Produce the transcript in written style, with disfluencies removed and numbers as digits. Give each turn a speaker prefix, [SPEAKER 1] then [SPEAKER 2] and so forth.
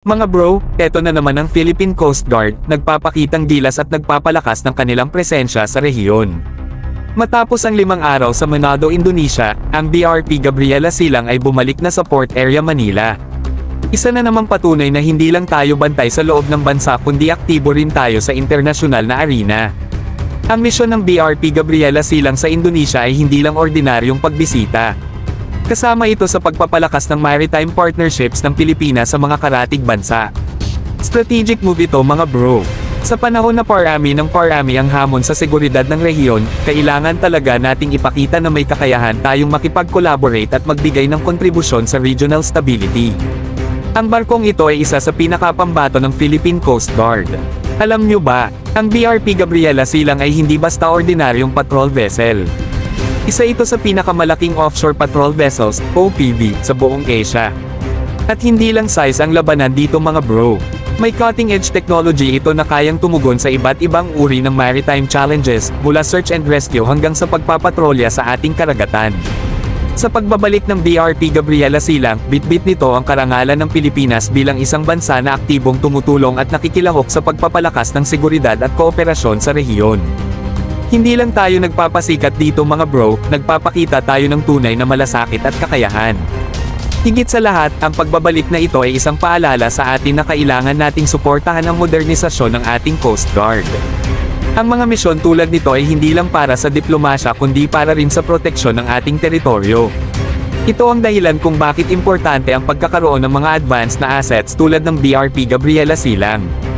[SPEAKER 1] Mga bro, eto na naman ang Philippine Coast Guard, nagpapakitang gilas at nagpapalakas ng kanilang presensya sa rehiyon. Matapos ang 5 araw sa Manado, Indonesia, ang BRP Gabriela Silang ay bumalik na sa Port Area Manila. Isa na namang patunay na hindi lang tayo bantay sa loob ng bansa kundi aktibo rin tayo sa internasyonal na arena. Ang misyon ng BRP Gabriela Silang sa Indonesia ay hindi lang ordinaryong pagbisita. Kasama ito sa pagpapalakas ng maritime partnerships ng Pilipinas sa mga karatig bansa. Strategic move ito mga bro. Sa panahon na parami ang hamon sa seguridad ng rehiyon, kailangan talaga nating ipakita na may kakayahan tayong makipag-collaborate at magbigay ng kontribusyon sa regional stability. Ang barkong ito ay isa sa pinakapambato ng Philippine Coast Guard. Alam nyo ba, ang BRP Gabriela Silang ay hindi basta ordinaryong patrol vessel. Isa ito sa pinakamalaking offshore patrol vessels, OPV, sa buong Asia. At hindi lang size ang labanan dito mga bro. May cutting-edge technology ito na kayang tumugon sa iba't ibang uri ng maritime challenges, mula search and rescue hanggang sa pagpapatrolya sa ating karagatan. Sa pagbabalik ng BRP Gabriela Silang, bitbit nito ang karangalan ng Pilipinas bilang isang bansa na aktibong tumutulong at nakikilahok sa pagpapalakas ng seguridad at kooperasyon sa rehiyon. Hindi lang tayo nagpapasikat dito mga bro, nagpapakita tayo ng tunay na malasakit at kakayahan. Higit sa lahat, ang pagbabalik na ito ay isang paalala sa atin na kailangan nating suportahan ang modernisasyon ng ating Coast Guard. Ang mga misyon tulad nito ay hindi lang para sa diplomasya kundi para rin sa proteksyon ng ating teritoryo. Ito ang dahilan kung bakit importante ang pagkakaroon ng mga advanced na assets tulad ng BRP Gabriela Silang.